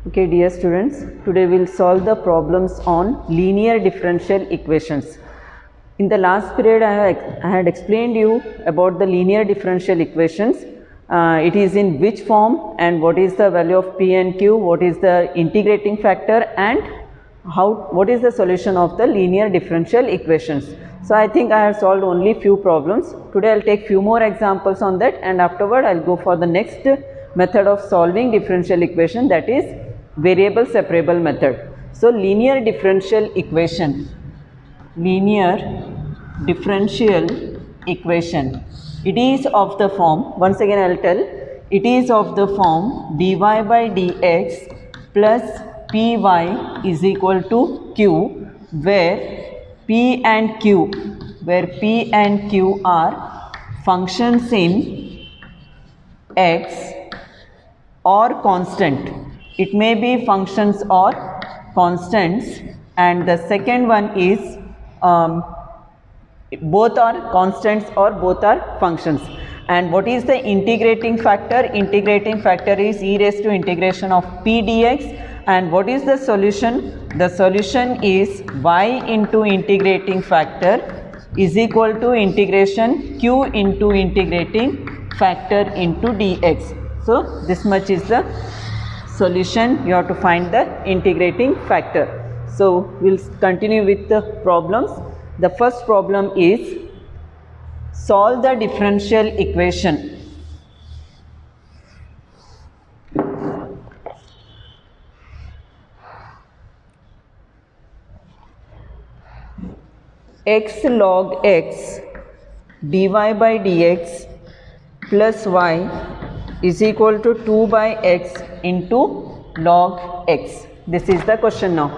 Okay, dear students, today we will solve the problems on linear differential equations. In the last period, I had explained you about the linear differential equations. It is in which form and what is the value of P and Q, what is the integrating factor, and what is the solution of the linear differential equations. So I think I have solved only few problems. Today I will take few more examples on that, and afterward I will go for the next method of solving differential equation, that is variable separable method. So linear differential equation, it is of the form, once again I will tell, it is of the form dy by dx plus py is equal to q, where p and q are functions in x or constant. It may be functions or constants, and the second one is both are constants or both are functions. And what is the integrating factor? Integrating factor is e raised to integration of p dx. And what is the solution? The solution is y into integrating factor is equal to integration q into integrating factor into dx. So this much is the solution. You have to find the integrating factor. So we will continue with the problems. The first problem is solve the differential equation. X log x dy by dx plus y is equal to 2 by x into log x. This is the question now.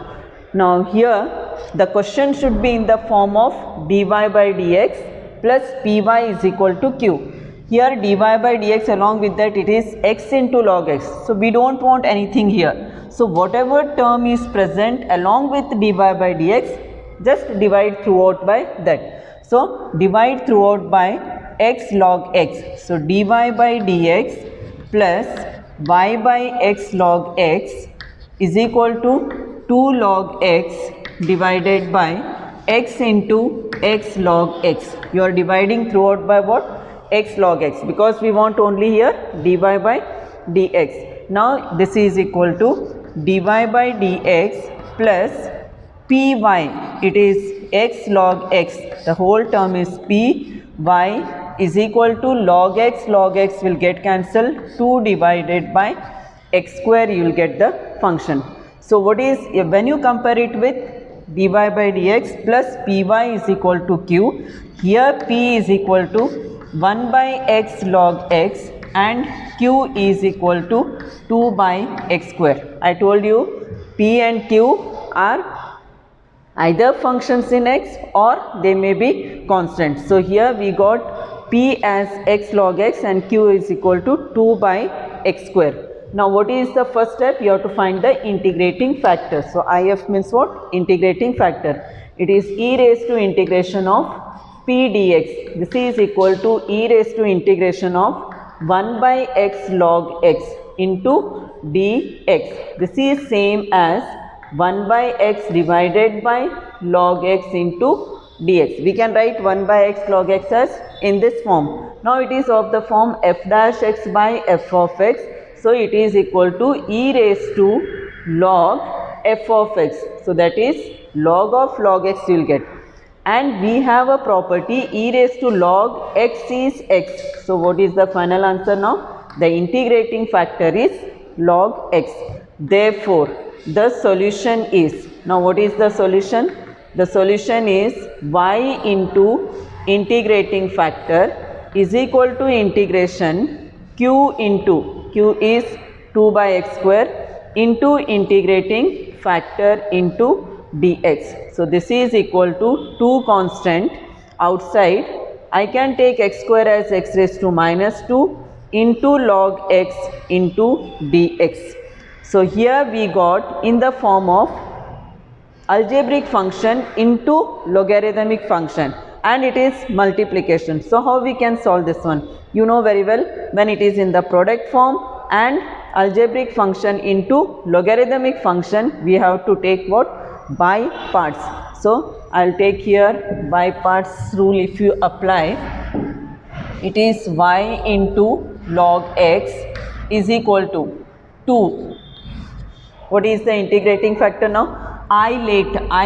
Now here the question should be in the form of dy by dx plus py is equal to q. Here dy by dx, along with that it is x into log x. So we don't want anything here. So whatever term is present along with dy by dx, just divide throughout by that. So divide throughout by x log x. So dy by dx plus y by x log x is equal to 2 log x divided by x into x log x. You are dividing throughout by what? X log x, because we want only here dy by dx. Now this is equal to dy by dx plus py, it is x log x, the whole term is p, y is equal to log x will get cancelled, 2 divided by x square, you will get the function. So what is, when you compare it with dy by dx plus py is equal to q, here p is equal to 1 by x log x and q is equal to 2 by x square. I told you p and q are either functions in x or they may be constants. So here we got p as x log x and q is equal to 2 by x square. Now what is the first step? You have to find the integrating factor. So IF means what? Integrating factor. It is e raised to integration of p dx. This is equal to e raised to integration of 1 by x log x into dx. This is same as 1 by x divided by log x into dx. We can write 1 by x log x as in this form. Now it is of the form f dash x by f of x. So it is equal to e raised to log f of x. So that is log of log x you will get. And we have a property e raised to log x is x. So what is the final answer now? The integrating factor is log x. Therefore, the solution is, now what is the solution? The solution is y into integrating factor is equal to integration q into, q is 2 by x square into integrating factor into dx. So this is equal to 2 constant outside. I can take x square as x raised to minus 2 into log x into dx. So here we got in the form of algebraic function into logarithmic function, and it is multiplication. So how we can solve this one? You know very well, when it is in the product form and algebraic function into logarithmic function, we have to take what? By parts. So I'll take here by parts rule. If you apply, it is y into log x is equal to 2. What is the integrating factor now? I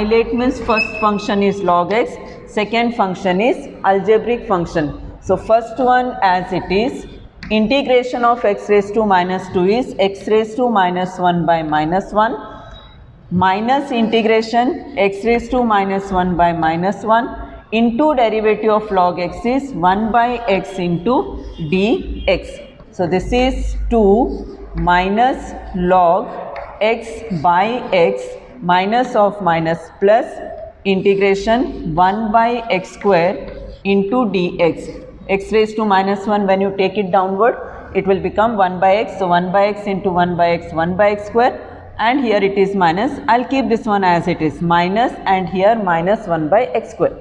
late means first function is log x, second function is algebraic function. So first one as it is, integration of x raised to minus 2 is x raised to minus 1 by minus 1 minus integration x raised to minus 1 by minus 1 into derivative of log x is 1 by x into dx. So this is 2 minus log x by x minus of minus plus integration 1 by x square into dx. X raised to minus 1, when you take it downward, it will become 1 by x. So 1 by x into 1 by x, 1 by x square, and here it is minus. I'll keep this one as it is, minus, and here minus 1 by x square.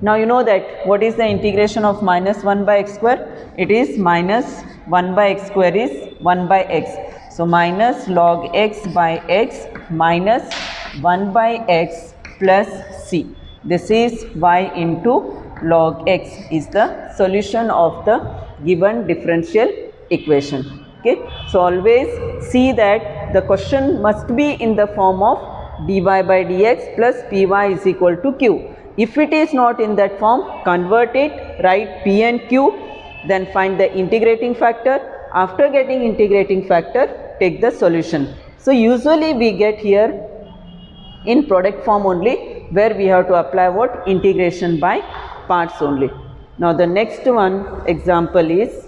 Now you know that what is the integration of minus 1 by x square? It is minus 1 by x square is 1 by x. So minus log x by x minus 1 by x plus c. This is y into log x is the solution of the given differential equation. Okay. So always see that the question must be in the form of dy by dx plus py is equal to q. If it is not in that form, convert it, write p and q, then find the integrating factor. After getting integrating factor, take the solution. So usually we get here in product form only, where we have to apply what? Integration by parts only. Now the next one example is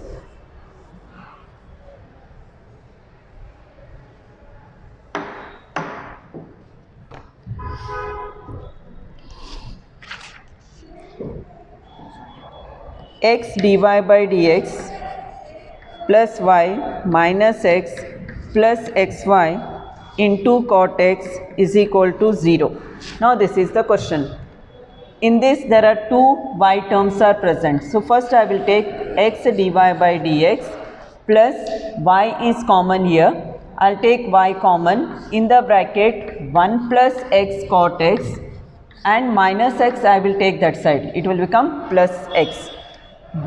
x dy by dx plus y minus x plus xy into cot x is equal to 0. Now this is the question. In this there are two y terms are present. So first I will take x dy by dx plus y is common here. I'll take y common, in the bracket 1 plus x cot x, and minus x I will take that side. It will become plus x.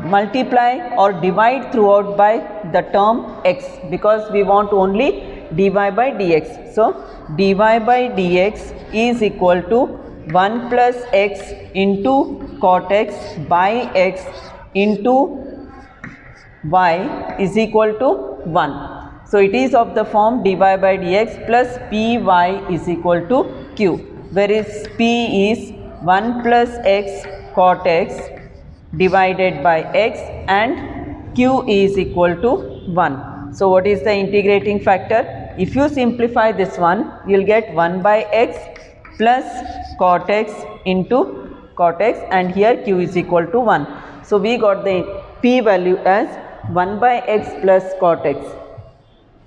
Multiply or divide throughout by the term x, because we want only dy by dx. So dy by dx is equal to 1 plus x into cot x by x into y is equal to 1. So it is of the form dy by dx plus py is equal to q, whereas p is 1 plus x cot x divided by x and q is equal to 1. So what is the integrating factor? If you simplify this one, you will get 1 by x plus cot x into cot x, and here q is equal to 1. So we got the p value as 1 by x plus cot x.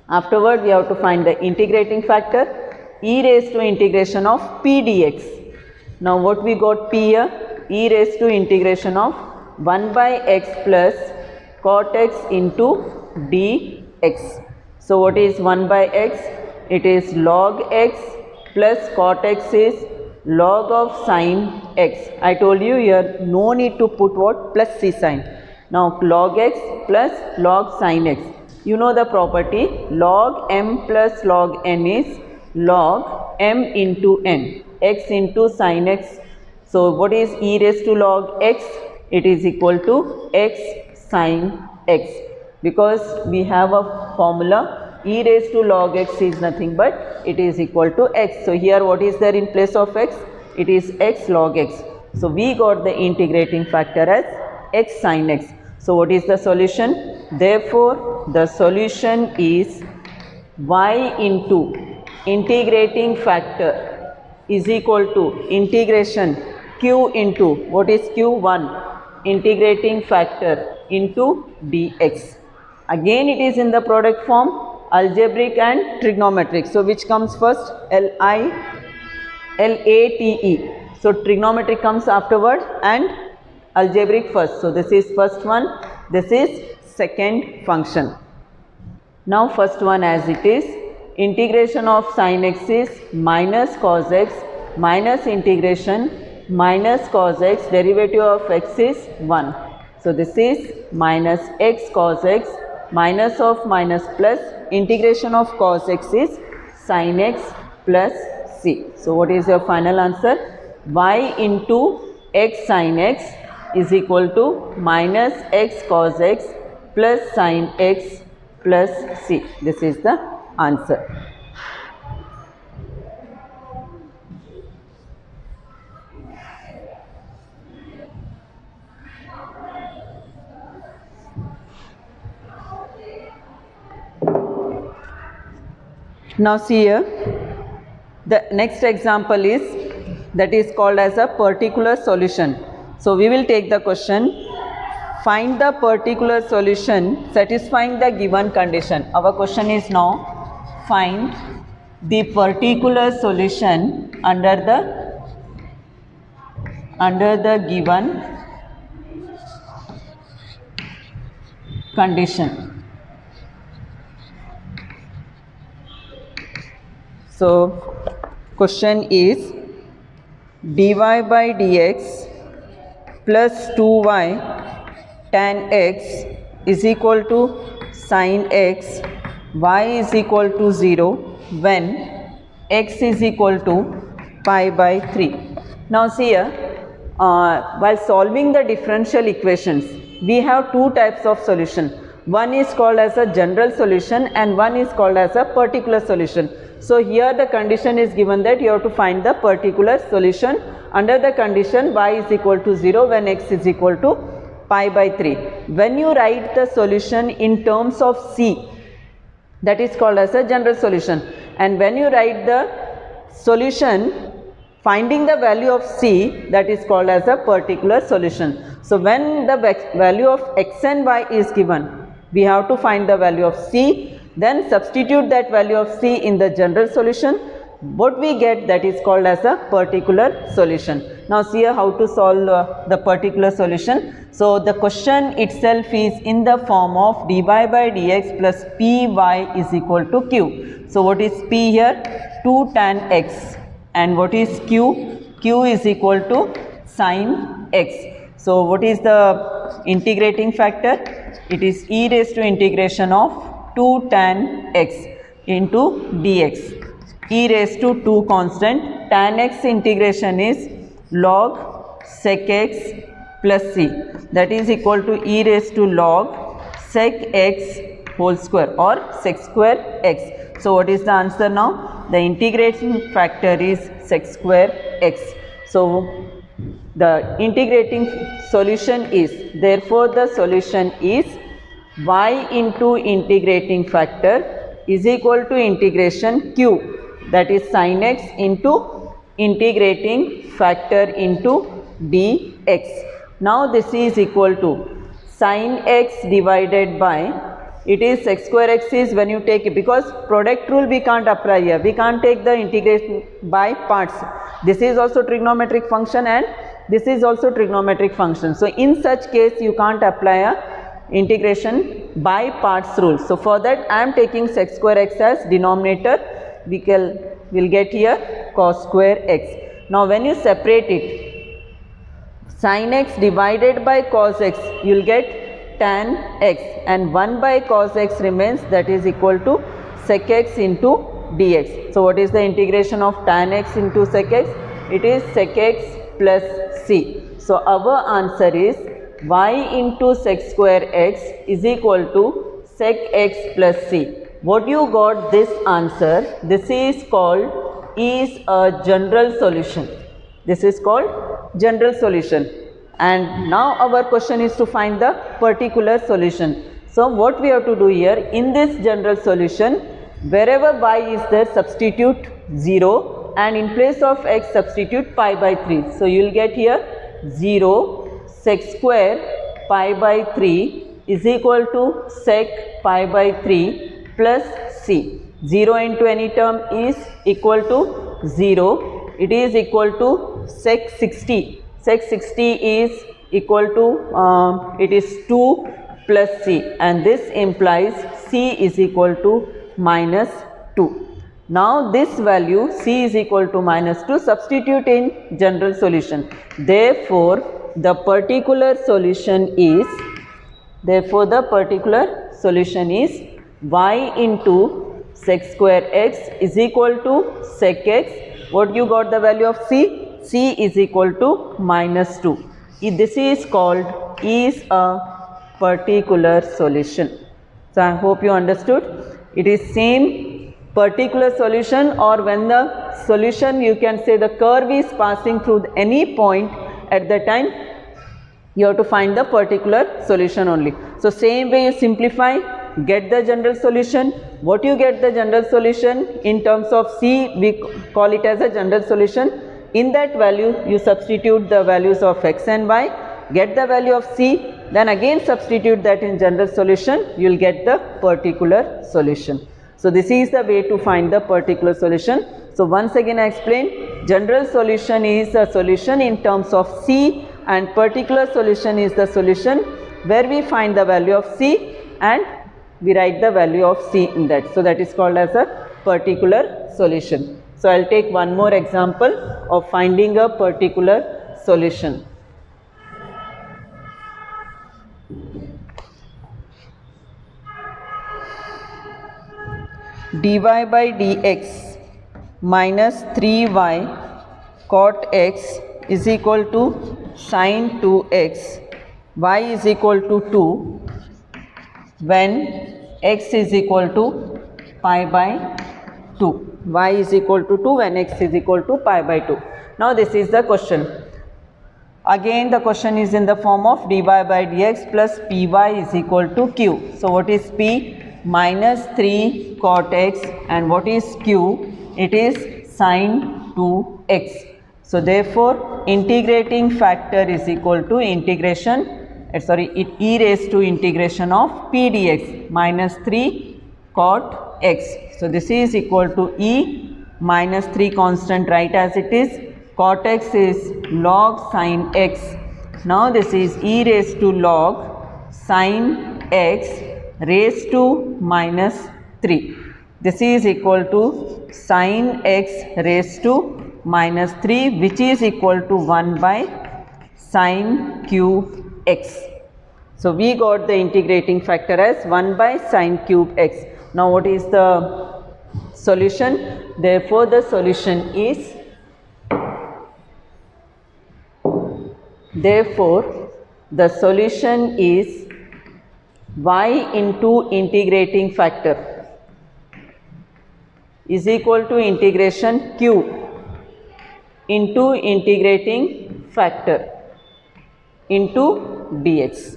Afterward we have to find the integrating factor, e raised to integration of p dx. Now what we got p here? E raised to integration of 1 by x plus cot x into dx. So what is 1 by x? It is log x plus cot x is log of sine x. I told you here no need to put what? Plus c sign. Now log x plus log sine x. You know the property, log m plus log n is log m into n, x into sine x. So what is e raised to log x? It is equal to x sine x, because we have a formula, e raised to log x is nothing but it is equal to x. So here what is there in place of x? It is x log x. So we got the integrating factor as x sine x. So what is the solution? Therefore the solution is y into integrating factor is equal to integration q into, what is q? 1, integrating factor into dx. Again it is in the product form, algebraic and trigonometric. So which comes first? LATE. So trigonometric comes afterward and algebraic first. So this is first one, this is second function. Now first one as it is, integration of sin x is minus cos x minus integration minus cos x, derivative of x is 1. So this is minus x cos x minus of minus plus integration of cos x is sin x plus c. So what is your final answer? Y into x sin x is equal to minus x cos x plus sin x plus c. This is the answer. Now see here, the next example is that is called as a particular solution. So we will take the question, find the particular solution satisfying the given condition. Our question is now, find the particular solution under the given condition. So question is dy by dx plus 2y tan x is equal to sin x, y is equal to 0 when x is equal to pi by 3. Now see here, while solving the differential equations, we have two types of solution. One is called as a general solution and one is called as a particular solution. So here the condition is given that you have to find the particular solution under the condition y is equal to 0 when x is equal to pi by 3. When you write the solution in terms of c, that is called as a general solution, and when you write the solution finding the value of c, that is called as a particular solution. So when the value of x and y is given, we have to find the value of c, then substitute that value of c in the general solution. What we get, that is called as a particular solution. Now see here how to solve the particular solution. So the question itself is in the form of dy by dx plus py is equal to q. So what is p here? 2 tan x, and what is q? Q is equal to sin x. So what is the integrating factor? It is e raised to integration of 2 tan x into dx. E raised to 2 constant, tan x integration is log sec x plus c, that is equal to e raised to log sec x whole square or sec square x. So what is the answer now? The integrating factor is sec square x. So the integrating solution is, therefore the solution is y into integrating factor is equal to integration q, that is sin x into integrating factor into dx. Now this is equal to sin x divided by, it is sec square x is when you take it, because product rule we can't apply here, we can't take the integration by parts. This is also trigonometric function and this is also trigonometric function. So in such case you can't apply a integration by parts rule. So for that I am taking sec square x as denominator. We will get here cos square x. Now when you separate it, sin x divided by cos x, you will get tan x, and 1 by cos x remains, that is equal to sec x into dx. So what is the integration of tan x into sec x? It is sec x plus c. So our answer is y into sec square x is equal to sec x plus c. What you got this answer, this is called a general solution. This is called general solution. And now our question is to find the particular solution. So what we have to do here, in this general solution, wherever y is there, substitute 0, and in place of x substitute pi by 3. So you will get here 0 sec square pi by 3 is equal to sec pi by 3 plus c. 0 into any term is equal to 0. It is equal to sec 60. Sec 60 is equal to, it is 2 plus c, and this implies c is equal to minus 2. Now this value c is equal to minus 2, substitute in general solution. Therefore, the particular solution is y into sec square x is equal to sec x. What you got the value of c? C is equal to minus 2. This is called a particular solution. So I hope you understood. It is same particular solution, or when the solution, you can say the curve is passing through any point, at the time you have to find the particular solution only. So same way you simplify, get the general solution. What you get the general solution in terms of c, we call it as a general solution. In that value you substitute the values of x and y, get the value of c, then again substitute that in general solution, you will get the particular solution. So this is the way to find the particular solution. So once again I explain, general solution is a solution in terms of c, and particular solution is the solution where we find the value of c and we write the value of c in that. So that is called as a particular solution. So I will take one more example of finding a particular solution. dy by dx minus 3y cot x is equal to sin 2x, y is equal to 2 when x is equal to pi by 2. Y is equal to 2 when x is equal to pi by 2. Now this is the question. Again the question is in the form of dy by dx plus py is equal to q. So what is p? Minus 3 cot x, and what is q? It is sin 2x. So therefore integrating factor is equal to integration, e raised to integration of p dx minus 3 cot x. So this is equal to e minus 3 constant, right as it is. Cot x is log sin x. Now this is e raised to log sin x raised to minus 3. This is equal to sin x raised to minus 3, which is equal to 1 by sin cube x. So we got the integrating factor as 1 by sin cube x. Now what is the solution? Therefore the solution is, y into integrating factor is equal to integration q into integrating factor into dx.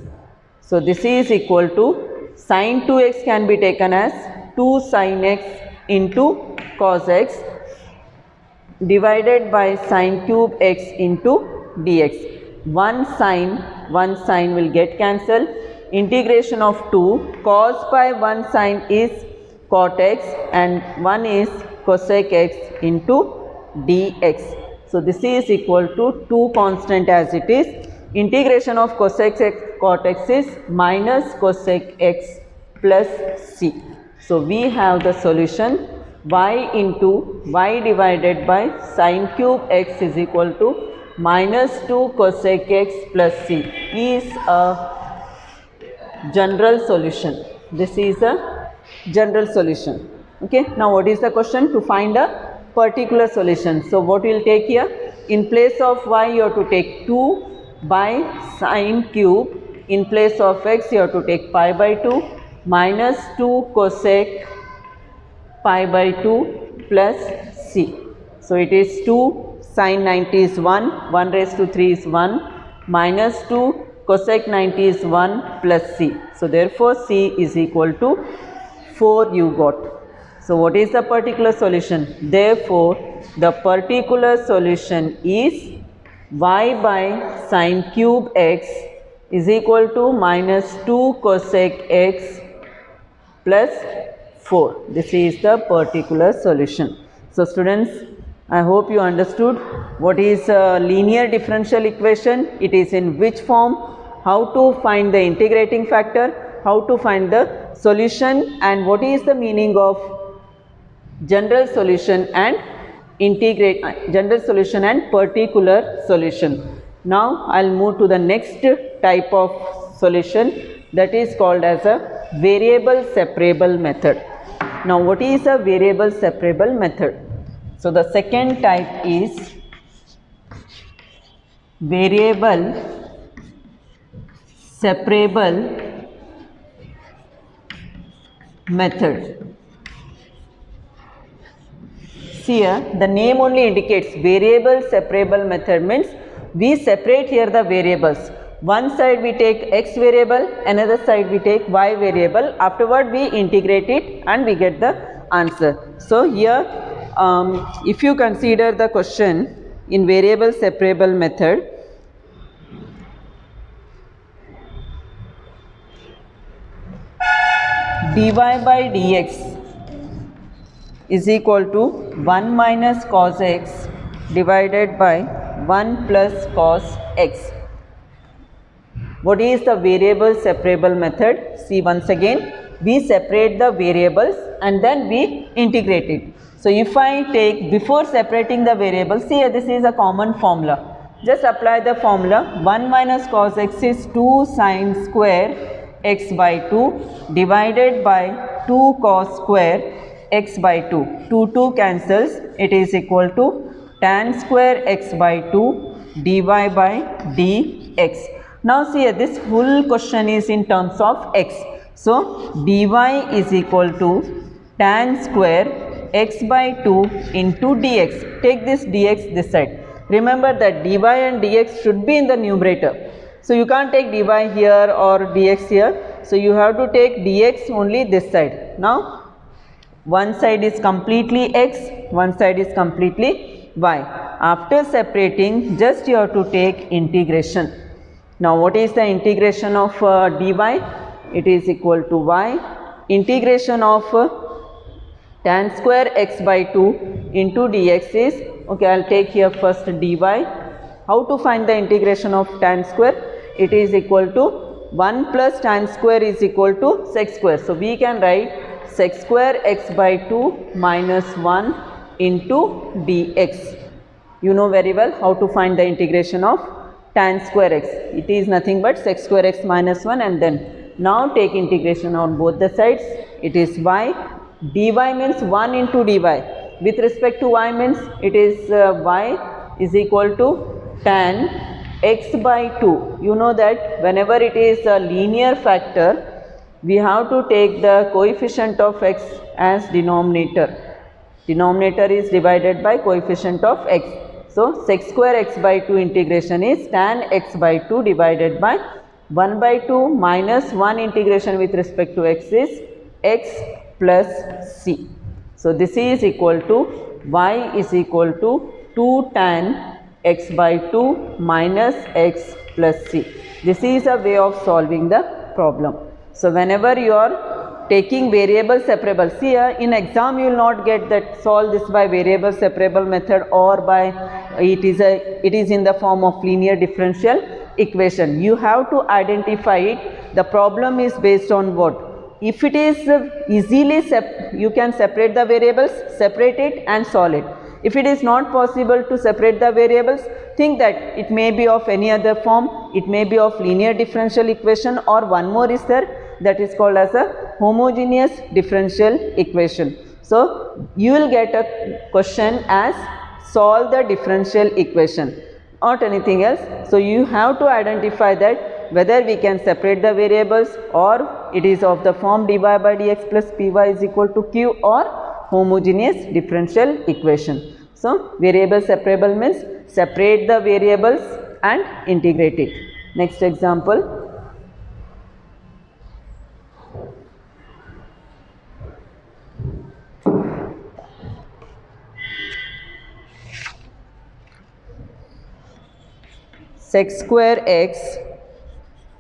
So this is equal to sin 2x can be taken as 2 sin x into cos x divided by sin cube x into dx. One sign will get cancelled. Integration of 2, cos by 1 sin is cot x and 1 is cosec x into dx. So this is equal to 2 constant as it is. Integration of cosec x cot x is minus cosec x plus c. So we have the solution y into y divided by sin cube x is equal to minus 2 cosec x plus c is a general solution. This is a general solution. Okay. Now what is the question? To find a particular solution. So what we will take here? In place of y you have to take 2 by sin cube. In place of x you have to take pi by 2 minus 2 cosec pi by 2 plus c. So it is 2 sin 90 is 1 raised to 3 is 1 minus 2 cosec 90 is 1 plus c. So therefore c is equal to 4 you got. So what is the particular solution? Therefore the particular solution is y by sin cube x is equal to minus 2 cosec x plus 4. This is the particular solution. So students, I hope you understood what is a linear differential equation, it is in which form, how to find the integrating factor, how to find the solution and what is the meaning of general solution and general solution and particular solution. Now I'll move to the next type of solution, that is called as a variable separable method. Now what is a variable separable method? So the second type is variable separable method. See here, the name only indicates variable separable method means we separate here the variables. One side we take x variable, another side we take y variable. Afterward we integrate it and we get the answer. So here if you consider the question in variable separable method, dy by dx is equal to 1 minus cos x divided by 1 plus cos x. What is the variable separable method? See, once again we separate the variables and then we integrate it. So if I take, before separating the variables, see this is a common formula. Just apply the formula. 1 minus cos x is 2 sin square x by 2 divided by 2 cos square x by 2. 2 cancels, it is equal to tan square x by 2 dy by dx. Now see, this full question is in terms of x. So dy is equal to tan square x by 2 into dx. Take this dx this side. Remember that dy and dx should be in the numerator. So you can't take dy here or dx here. So you have to take dx only this side. Now one side is completely x, one side is completely y. After separating, just you have to take integration. Now what is the integration of dy? It is equal to y. Integration of tan square x by 2 into dx is, okay, I'll take here first dy. How to find the integration of tan square? It is equal to 1 plus tan square is equal to sec square. So we can write sec square x by 2 minus 1 into dx. You know very well how to find the integration of tan square x. It is nothing but sec square x minus 1, and then now take integration on both the sides. It is y. Dy means 1 into dy. With respect to y means it is y is equal to tan x by 2. You know that whenever it is a linear factor, we have to take the coefficient of x as denominator. Denominator is divided by coefficient of x. So sec square x by 2 integration is tan x by 2 divided by 1 by 2 minus 1 integration with respect to x is x plus c. So this is equal to y is equal to 2 tan x by 2 minus x plus c. This is a way of solving the problem. So whenever you are taking variable separable, see in exam you will not get that solve this by variable separable method or by it is in the form of linear differential equation. You have to identify it. The problem is based on what? If it is easily you can separate the variables, separate it and solve it. If it is not possible to separate the variables, think that it may be of any other form, it may be of linear differential equation, or one more is there, that is called as a homogeneous differential equation. So you will get a question as solve the differential equation, not anything else. So you have to identify that whether we can separate the variables or it is of the form dy by dx plus py is equal to q or homogeneous differential equation. So variable separable means separate the variables and integrate it. Next example. Sec square x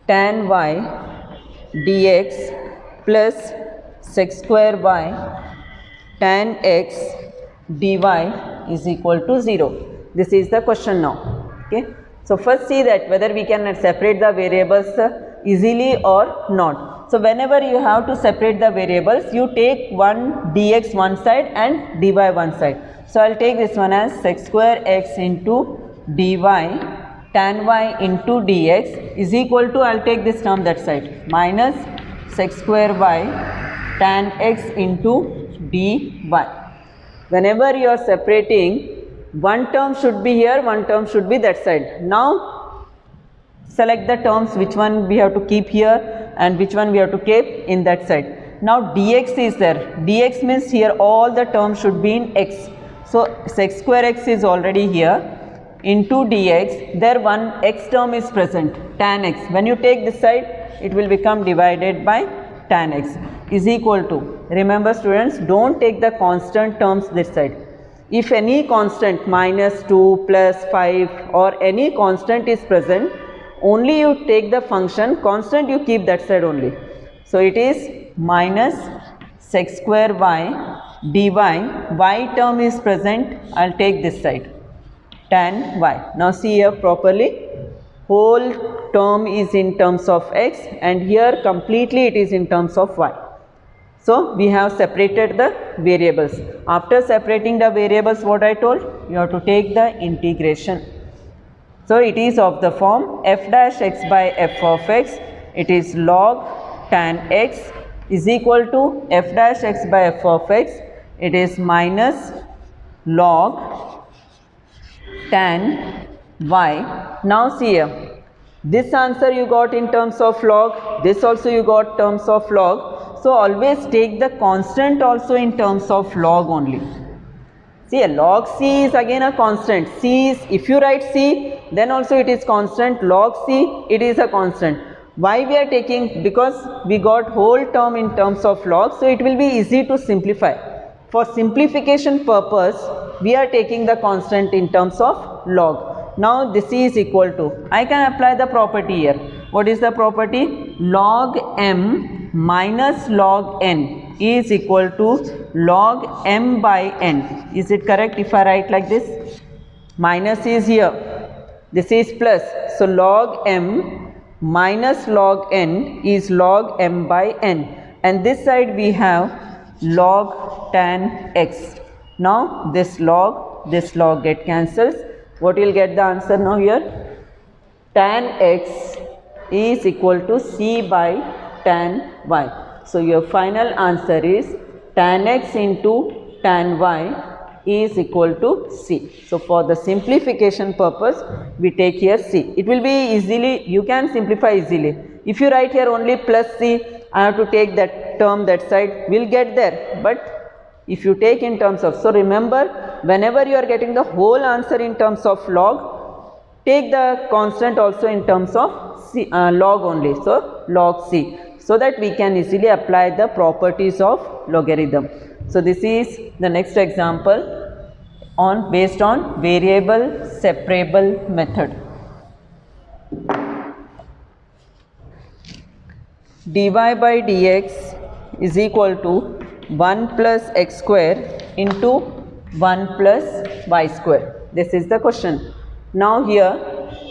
tan y dx plus sec square y tan x dy is equal to 0. This is the question now. Okay. So first see that whether we can separate the variables easily or not. So whenever you have to separate the variables, you take one dx one side and dy one side. So I'll take this one as sec square x into dy tan y into dx is equal to, I'll take this term that side, minus sec square y tan x into dy. Whenever you are separating, one term should be here, one term should be that side. Now select the terms which one we have to keep here and which one we have to keep in that side. Now dx is there, dx means here all the terms should be in x. So sec square x is already here into dx, there one x term is present, tan x. When you take this side, it will become divided by tan x is equal to, remember students, don't take the constant terms this side. If any constant minus 2 plus 5 or any constant is present, only you take the function constant, you keep that side only. So it is minus sec square y dy, y term is present, I'll take this side, tan y. Now see here properly, whole term is in terms of x and here completely it is in terms of y. So we have separated the variables. After separating the variables, what I told, you have to take the integration. So it is of the form f dash x by f of x, it is log tan x is equal to f dash x by f of x, it is minus log tan y. Now see here, this answer you got in terms of log, this also you got terms of log. So always take the constant also in terms of log only. See, log c is again a constant. C is, if you write c, then also it is constant. Log c, it is a constant. Why we are taking? Because we got whole term in terms of log, so it will be easy to simplify. For simplification purpose, we are taking the constant in terms of log. Now this is equal to, I can apply the property here. What is the property? Log m minus log n is equal to log m by n. Is it correct if I write like this? Minus is here, this is plus. So log m minus log n is log m by n, and this side we have log tan x. Now this log get cancels. What will get the answer now here? Tan x is equal to c by tan y. So your final answer is tan x into tan y is equal to c. So for the simplification purpose, we take here c. It will be easily, you can simplify easily. If you write here only plus c, I have to take that term that side, will get there. But if you take in terms of, so remember, whenever you are getting the whole answer in terms of log, take the constant also in terms of c, log only. So log c, so that we can easily apply the properties of logarithm. So this is the next example on based on variable separable method. dy by dx is equal to 1 plus x square into 1 plus y square. This is the question. Now here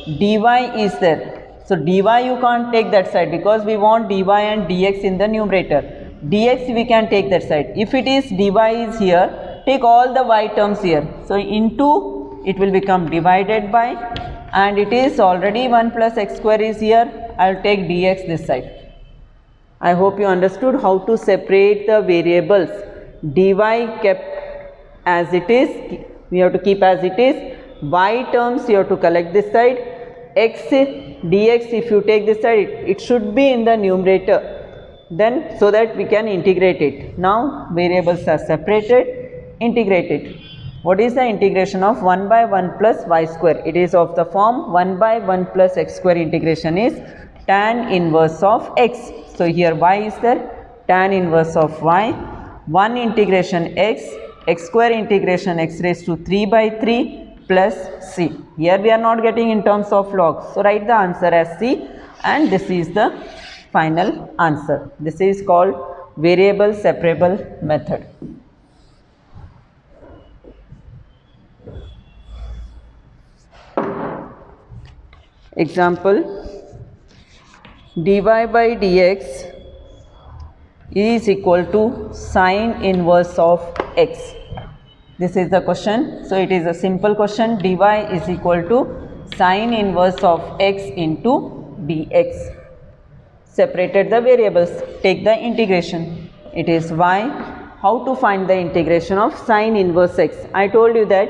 dy is there. So dy you can't take that side because we want dy and dx in the numerator. Dx we can take that side. If it is dy is here, take all the y terms here. So into, it will become divided by, and it is already 1 plus x square is here. I will take dx this side. I hope you understood how to separate the variables. Dy kept as it is, we have to keep as it is. Y terms you have to collect this side. X dx, if you take this side, it should be in the numerator, then so that we can integrate it. Now variables are separated, integrated. What is the integration of 1 by 1 plus y square? It is of the form 1 by 1 plus x square. Integration is tan inverse of x. So here y is there, tan inverse of y, 1 integration x, x square integration x raised to 3 by 3 plus c. Here we are not getting in terms of log. So write the answer as c, and this is the final answer. This is called variable separable method. Example dy by dx is equal to sine inverse of x. This is the question. So it is a simple question. Dy is equal to sine inverse of x into dx. Separated the variables. Take the integration. It is y. How to find the integration of sine inverse x? I told you that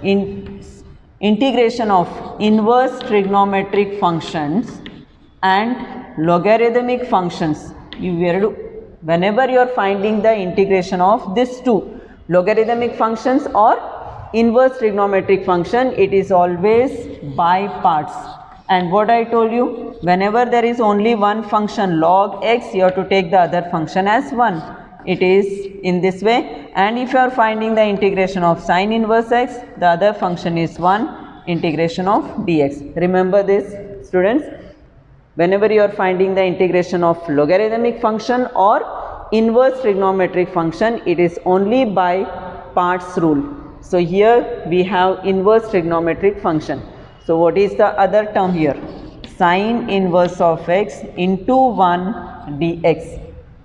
in integration of inverse trigonometric functions and logarithmic functions, whenever you are finding the integration of these two, logarithmic functions or inverse trigonometric function, it is always by parts. And what I told you, whenever there is only one function log x, you have to take the other function as 1. It is in this way. And if you are finding the integration of sine inverse x, the other function is 1 integration of dx. Remember this, students. Whenever you are finding the integration of logarithmic function or inverse trigonometric function, it is only by parts rule. So here we have inverse trigonometric function. So what is the other term here? Sine inverse of x into 1 dx.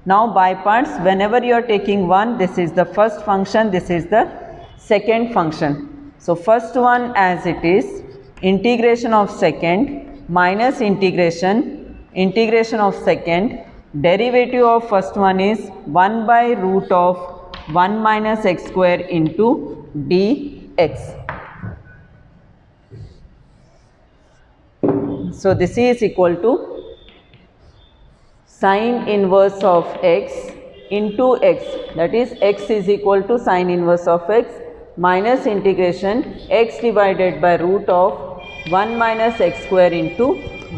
Now by parts, whenever you are taking 1, this is the first function, this is the second function. So first one as it is, integration of second minus integration of second, derivative of first one is 1 by root of 1 minus x square into dx. So this is equal to sine inverse of x into x, that is x is equal to sine inverse of x minus integration x divided by root of 1 minus x square into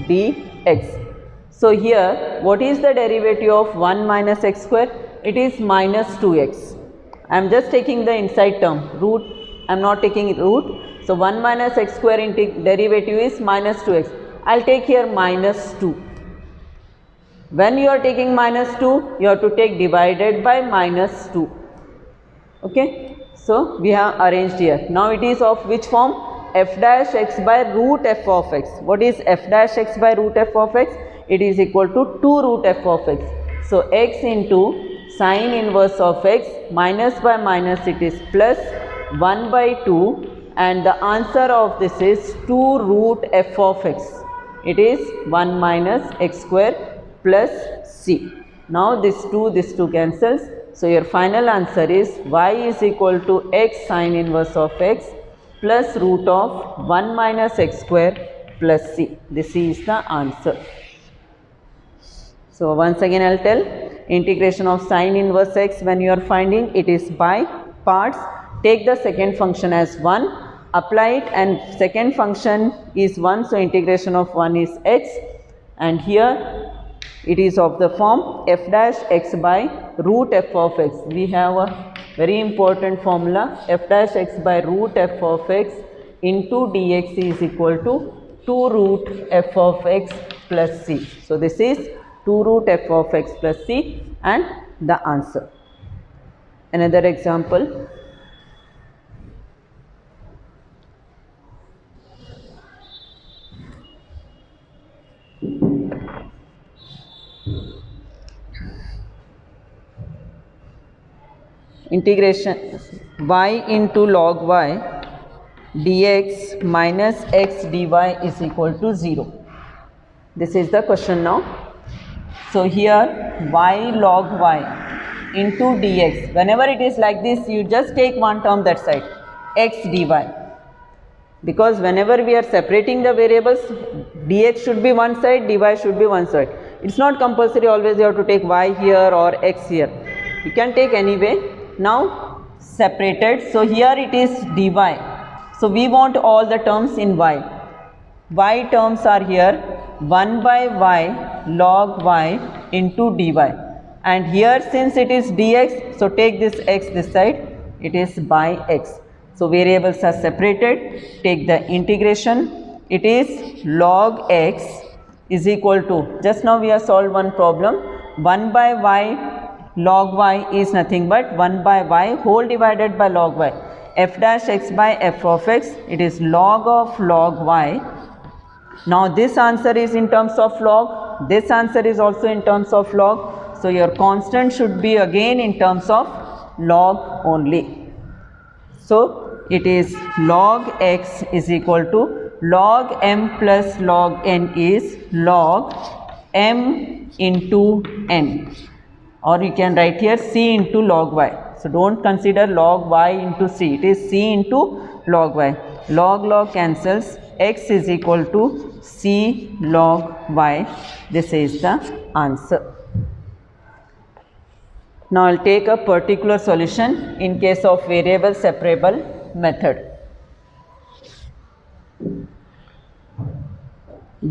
dx. So here what is the derivative of 1 minus x square? It is minus 2x. I am just taking the inside term, root, I am not taking root. So 1 minus x square derivative is minus 2x. I will take here minus 2. When you are taking minus 2, you have to take divided by minus 2. Okay. So we have arranged here. Now it is of which form? F dash x by root f of x. What is f dash x by root f of x? It is equal to 2 root f of x. So x into sine inverse of x minus by minus, it is plus 1 by 2, and the answer of this is 2 root f of x. It is 1 minus x square plus c. Now this 2 cancels. So your final answer is y is equal to x sine inverse of x plus root of 1 minus x square plus c. This is the answer. So once again I will tell, integration of sine inverse x, when you are finding, it is by parts. Take the second function as 1, apply it, and second function is 1, so integration of 1 is x, and here it is of the form f dash x by root f of x. We have a very important formula, f dash x by root f of x into dx is equal to 2 root f of x plus c. So this is 2 root f of x plus c and the answer. Another example. Integration y into log y dx minus x dy is equal to 0. This is the question now. So here y log y into dx, whenever it is like this, you just take one term that side, x dy, because whenever we are separating the variables, dx should be one side, dy should be one side. It's not compulsory always you have to take y here or x here, you can take anyway. Now separated, so here it is dy, so we want all the terms in y terms are here 1 by y log y into dy, and here since it is dx, so take this x this side, it is by x. So variables are separated, take the integration, it is log x is equal to, just now we have solved one problem, 1 by y log y is nothing but 1 by y whole divided by log y, f dash x by f of x, it is log of log y. Now this answer is in terms of log, This answer is also in terms of log. So your constant should be again in terms of log only. So it is log x is equal to log m plus log n is log m into n, or you can write here c into log y. So don't consider log y into c, it is c into log y. Log cancels, x is equal to c log y. This is the answer. Now I'll take a particular solution in case of variable separable method.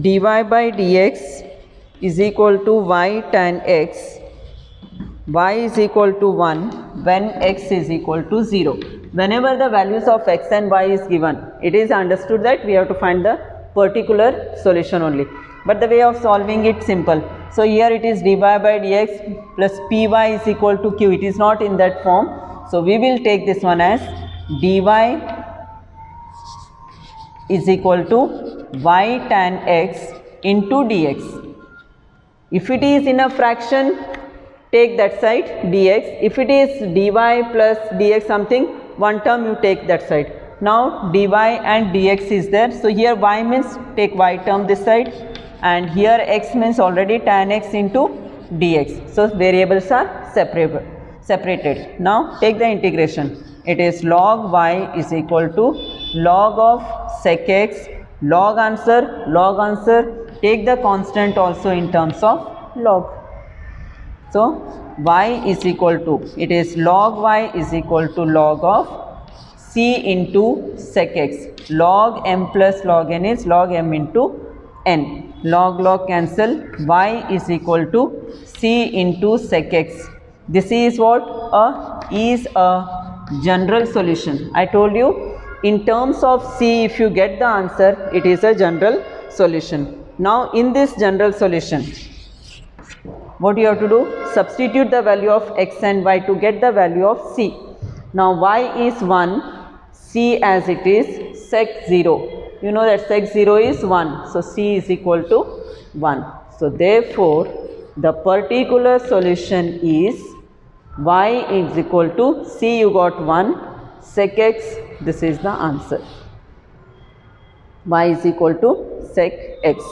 dy by dx is equal to y tan x, y is equal to 1 when x is equal to 0. Whenever the values of x and y is given, it is understood that we have to find the particular solution only. But the way of solving it simple. So here it is dy by dx plus py is equal to q. It is not in that form. So we will take this one as dy is equal to y tan x into dx. If it is in a fraction, take that side dx. If it is dy plus dx something, one term you take that side. Now dy and dx is there. So here y means take y term this side, and here x means already tan x into dx. So variables are separated. Now take the integration. It is log y is equal to log of sec x, log answer, take the constant also in terms of log. So y is equal to, it is log y is equal to log of c into sec x. Log m plus log n is log m into n. Log cancel, y is equal to c into sec x. This is what? Is a general solution. I told you in terms of c, if you get the answer, it is a general solution. Now in this general solution, what you have to do? Substitute the value of x and y to get the value of c. Now y is 1, c as it is sec 0. You know that sec 0 is 1. So c is equal to 1. So therefore the particular solution is y is equal to c, you got 1, sec x, this is the answer. Y is equal to sec x.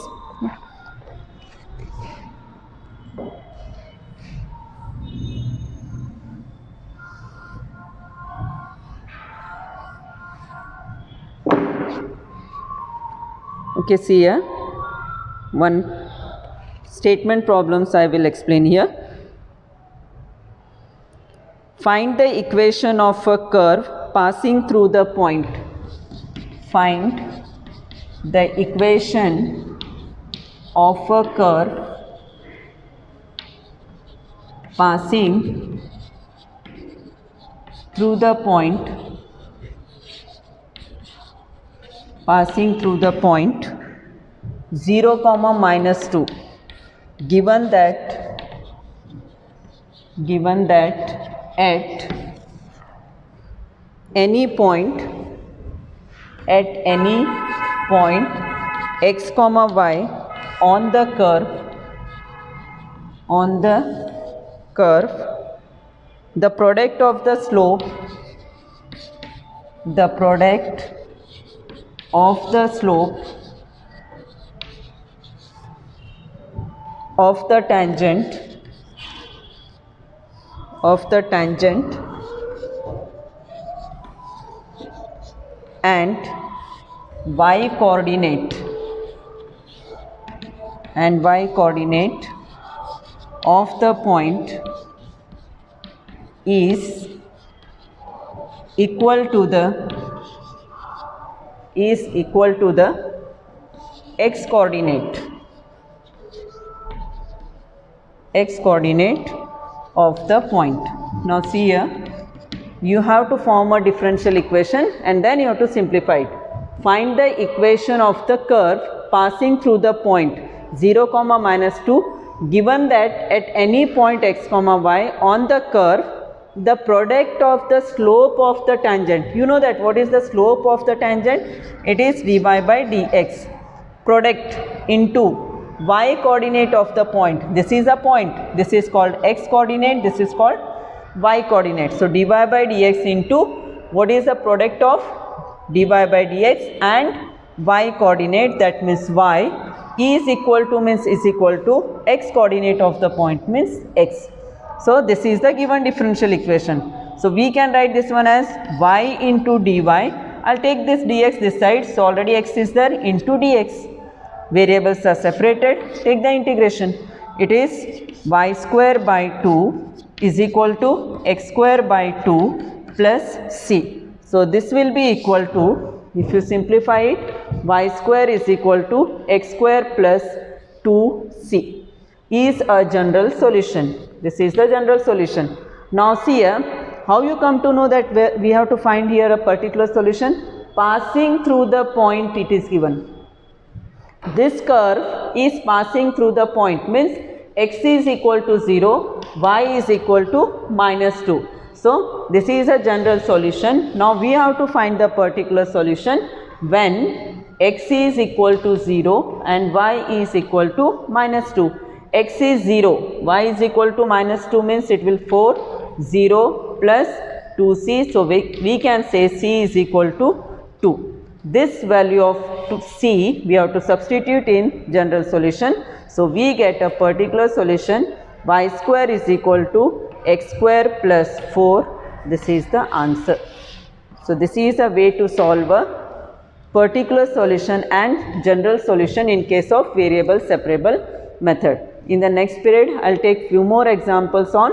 Okay, see here, one statement problems I will explain here. Find the equation of a curve passing through the point. Find the equation of a curve passing through the point, passing through the point 0, minus 2, given that at any point x, y on the curve, the product of the slope of the tangent and y coordinate of the point is equal to the x coordinate of the point. Now see here, you have to form a differential equation and then you have to simplify it. Find the equation of the curve passing through the point 0, minus 2, given that at any point x, y on the curve, the product of the slope of the tangent. You know that what is the slope of the tangent? It is dy by dx. Product into y coordinate of the point. This is a point. This is called x coordinate. This is called y coordinate. So dy by dx into what is the product of dy by dx and y coordinate, that means y is equal to x coordinate of the point means x. So this is the given differential equation. So we can write this one as y into dy. I'll take this dx this side, so already x is there, into dx. Variables are separated, take the integration. It is y square by 2 is equal to x square by 2 plus c. So this will be equal to, if you simplify it, y square is equal to x square plus 2c is a general solution. This is the general solution. Now see here, how you come to know that we have to find here a particular solution? Passing through the point it is given. This curve is passing through the point, means x is equal to 0, y is equal to minus 2. So this is a general solution. Now we have to find the particular solution when x is equal to 0 and y is equal to minus 2. X is 0, y is equal to minus 2 means it will 4, 0 plus 2c. So we can say c is equal to 2. This value of c we have to substitute in general solution. So we get a particular solution, y square is equal to x square plus 4. This is the answer. So this is a way to solve a particular solution and general solution in case of variable separable method. In the next period, I will take few more examples on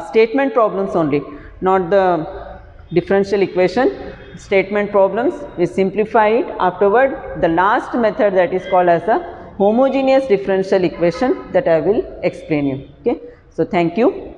statement problems only, not the differential equation. Statement problems, we simplify it. Afterward, the last method, that is called as a homogeneous differential equation, that I will explain you. Okay. So thank you.